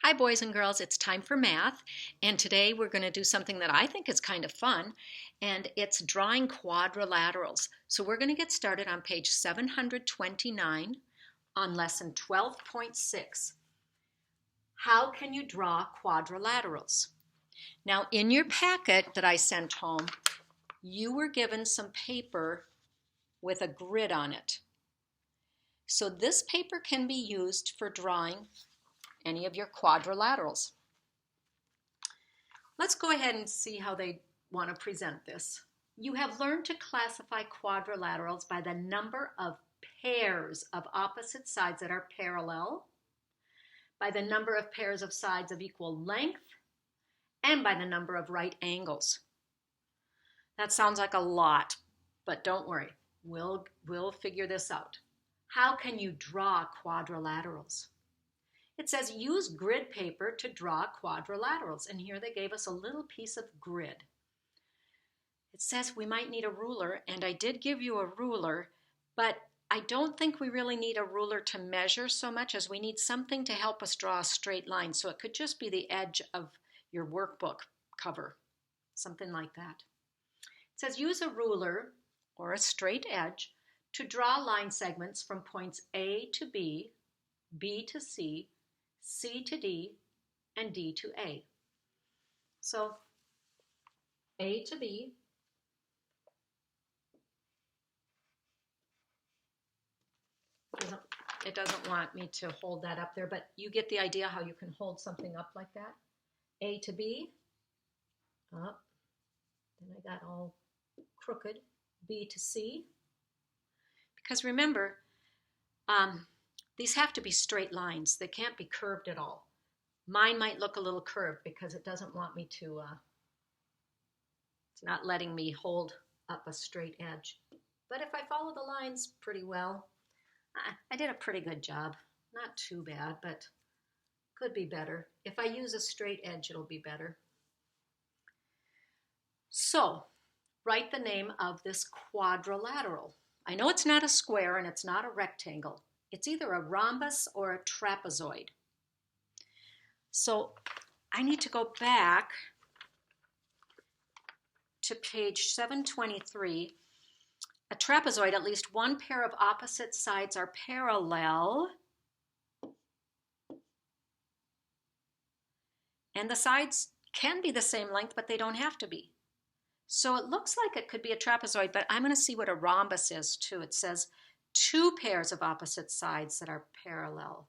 Hi boys and girls, it's time for math, and today we're going to do something that I think is kind of fun, and it's drawing quadrilaterals. So we're going to get started on page 729 on lesson 12.6. How can you draw quadrilaterals? Now in your packet that I sent home, you were given some paper with a grid on it. So this paper can be used for drawing any of your quadrilaterals. Let's go ahead and see how they want to present this. You have learned to classify quadrilaterals by the number of pairs of opposite sides that are parallel, by the number of pairs of sides of equal length, and by the number of right angles. That sounds like a lot, but don't worry, we'll figure this out. How can you draw quadrilaterals? It says use grid paper to draw quadrilaterals, and here they gave us a little piece of grid. It says we might need a ruler, and I did give you a ruler, but I don't think we really need a ruler to measure so much as we need something to help us draw a straight line. So it could just be the edge of your workbook cover, something like that. It says use a ruler or a straight edge to draw line segments from points A to B, B to C, C to D, and D to A. So A to B, it doesn't want me to hold that up there, but you get the idea how you can hold something up like that. A to B, up, then I got all crooked. B to C, because remember, these have to be straight lines. They can't be curved at all. Mine might look a little curved because it doesn't want me to, it's not letting me hold up a straight edge. But if I follow the lines pretty well, I did a pretty good job. Not too bad, but could be better. If I use a straight edge, it'll be better. So, write the name of this quadrilateral. I know it's not a square and it's not a rectangle. It's either a rhombus or a trapezoid. So I need to go back to page 723. A trapezoid, at least one pair of opposite sides are parallel, and the sides can be the same length, but they don't have to be. So it looks like it could be a trapezoid, but I'm going to see what a rhombus is too. It says two pairs of opposite sides that are parallel.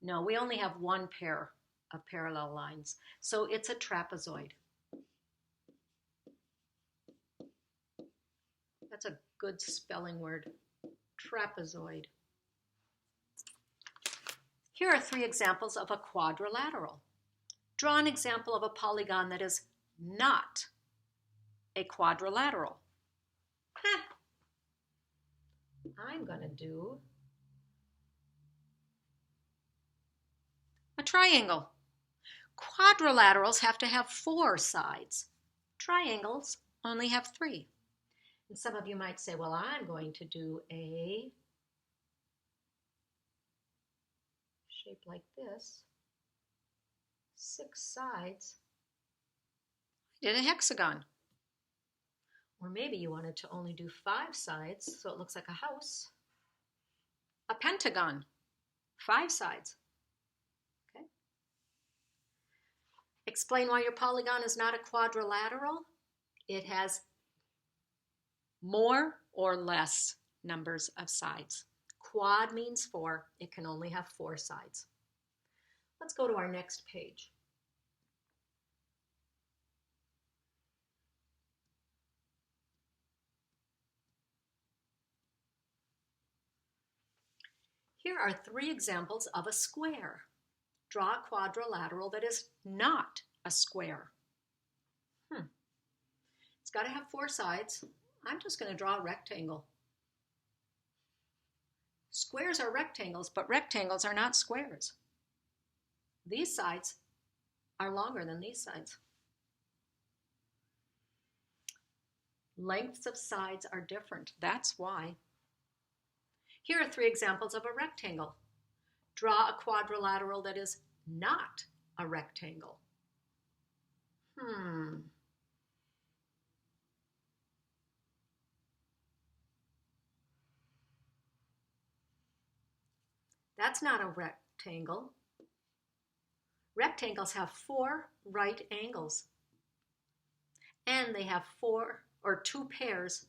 No, we only have one pair of parallel lines. So it's a trapezoid. That's a good spelling word, trapezoid. Here are three examples of a quadrilateral. Draw an example of a polygon that is not a quadrilateral. I'm going to do a triangle. Quadrilaterals have to have four sides. Triangles only have three. And some of you might say, well, I'm going to do a shape like this. 6 sides. I did a hexagon. Or maybe you wanted to only do 5 sides, so it looks like a house. A pentagon, 5 sides. Okay. Explain why your polygon is not a quadrilateral. It has more or less numbers of sides. Quad means 4. It can only have 4 sides. Let's go to our next page. Here are 3 examples of a square. Draw a quadrilateral that is not a square. It's got to have 4 sides. I'm just going to draw a rectangle. Squares are rectangles, but rectangles are not squares. These sides are longer than these sides. Lengths of sides are different. That's why. Here are 3 examples of a rectangle. Draw a quadrilateral that is not a rectangle? That's not a rectangle. Rectangles have 4 right angles, and they have 2 pairs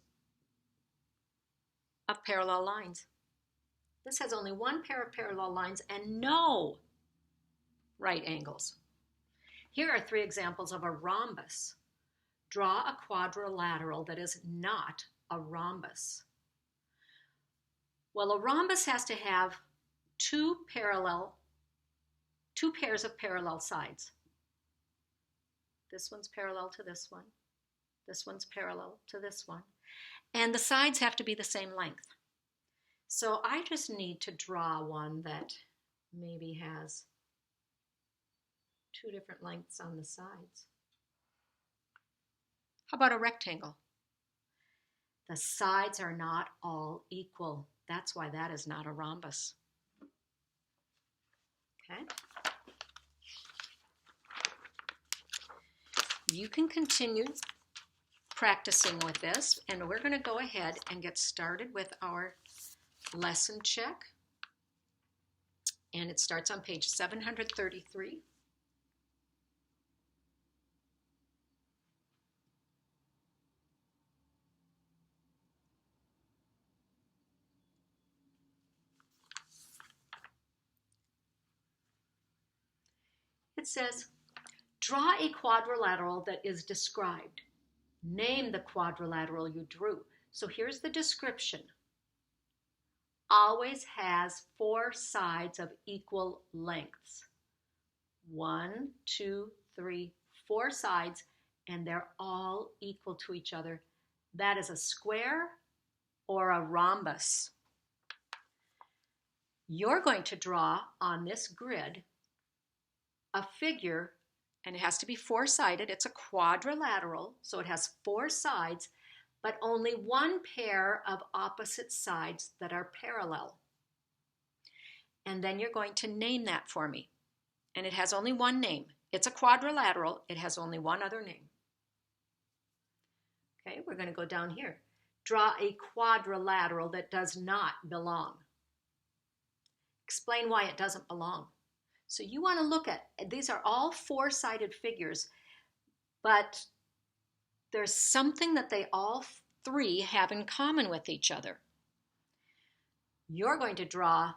of parallel lines. This has only 1 pair of parallel lines and no right angles. Here are 3 examples of a rhombus. Draw a quadrilateral that is not a rhombus. Well, a rhombus has to have 2 pairs of parallel sides. This one's parallel to this one. This one's parallel to this one. And the sides have to be the same length. So I just need to draw one that maybe has 2 different lengths on the sides. How about a rectangle? The sides are not all equal. That's why that is not a rhombus. Okay? You can continue practicing with this, and we're going to go ahead and get started with our lesson check. And it starts on page 733. It says, draw a quadrilateral that is described. Name the quadrilateral you drew. So here's the description. Always has 4 sides of equal lengths. 1, 2, 3, 4 sides, and they're all equal to each other. That is a square or a rhombus. You're going to draw on this grid a figure, and it has to be 4-sided. It's a quadrilateral, so it has 4 sides, but only 1 pair of opposite sides that are parallel. And then you're going to name that for me. And it has only 1 name. It's a quadrilateral. It has only 1 other name. Okay, we're going to go down here. Draw a quadrilateral that does not belong. Explain why it doesn't belong. So you want to look at, these are all 4-sided figures, but there's something that they all 3 have in common with each other. You're going to draw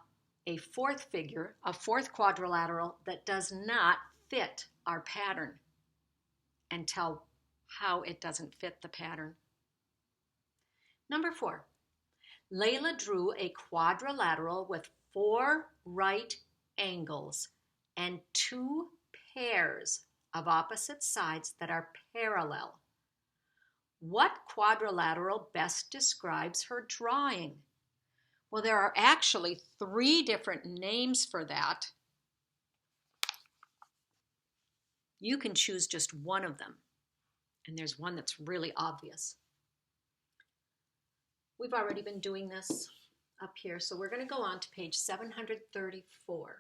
a 4th figure, a 4th quadrilateral that does not fit our pattern, and tell how it doesn't fit the pattern. Number 4, Layla drew a quadrilateral with 4 right angles and 2 pairs of opposite sides that are parallel. What quadrilateral best describes her drawing? Well, there are actually 3 different names for that. You can choose just one of them, and there's one that's really obvious. We've already been doing this up here, so we're going to go on to page 734.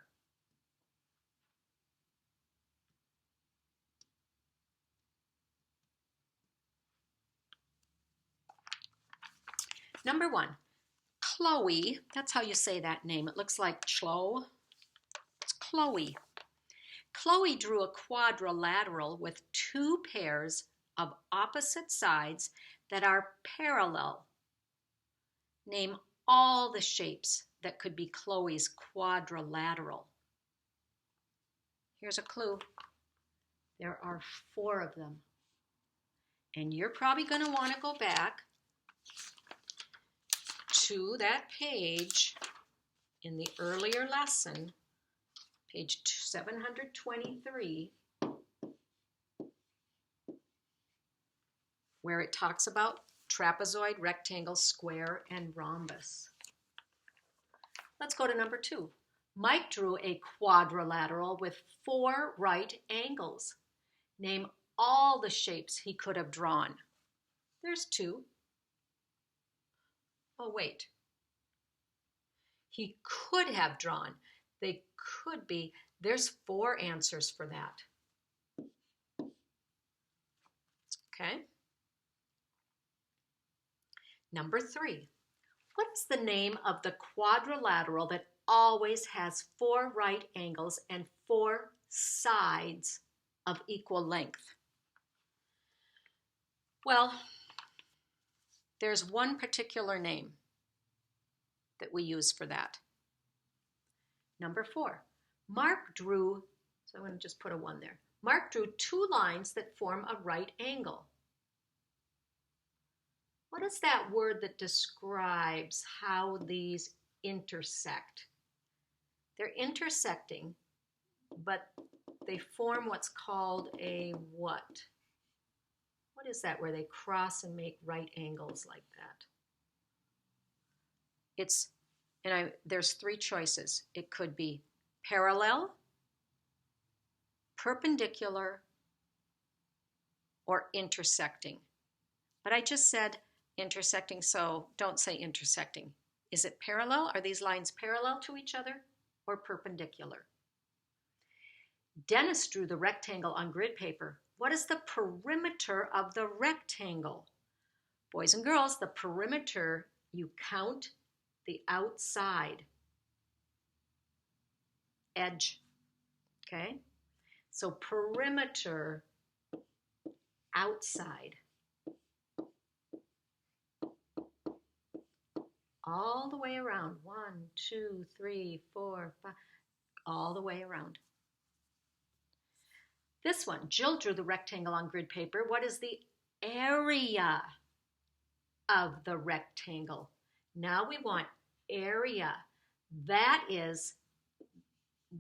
Number 1, Chloe. That's how you say that name. It looks like Chloe. It's Chloe. Chloe drew a quadrilateral with 2 pairs of opposite sides that are parallel. Name all the shapes that could be Chloe's quadrilateral. Here's a clue. There are 4 of them. And you're probably going to want to go back to that page in the earlier lesson, page 723, where it talks about trapezoid, rectangle, square, and rhombus. Let's go to number 2. Mike drew a quadrilateral with 4 right angles. Name all the shapes he could have drawn. There's 2. Oh, wait. He could have drawn. They could be. There's 4 answers for that. Okay. Number 3. What is the name of the quadrilateral that always has 4 right angles and 4 sides of equal length? Well, there's one particular name that we use for that. Number 4. Mark drew, so I'm going to just put a 1 there. Mark drew 2 lines that form a right angle. What is that word that describes how these intersect? They're intersecting, but they form what's called a what? What is that where they cross and make right angles like that? There's 3 choices. It could be parallel, perpendicular, or intersecting. But I just said intersecting, so don't say intersecting. Is it parallel? Are these lines parallel to each other or perpendicular? Dennis drew the rectangle on grid paper. What is the perimeter of the rectangle? Boys and girls, the perimeter, you count the outside edge, okay? So perimeter, outside. All the way around. 1, 2, 3, 4, 5, all the way around. This one, Jill drew the rectangle on grid paper. What is the area of the rectangle? Now we want area. That is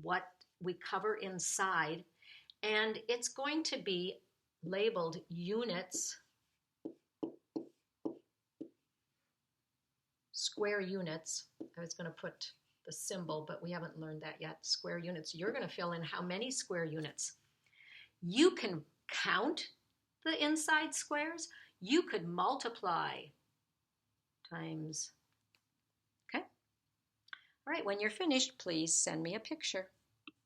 what we cover inside, and it's going to be labeled units, square units. I was going to put the symbol, but we haven't learned that yet. Square units. You're going to fill in how many square units. You can count the inside squares. You could multiply times. Okay? All right, when you're finished, please send me a picture.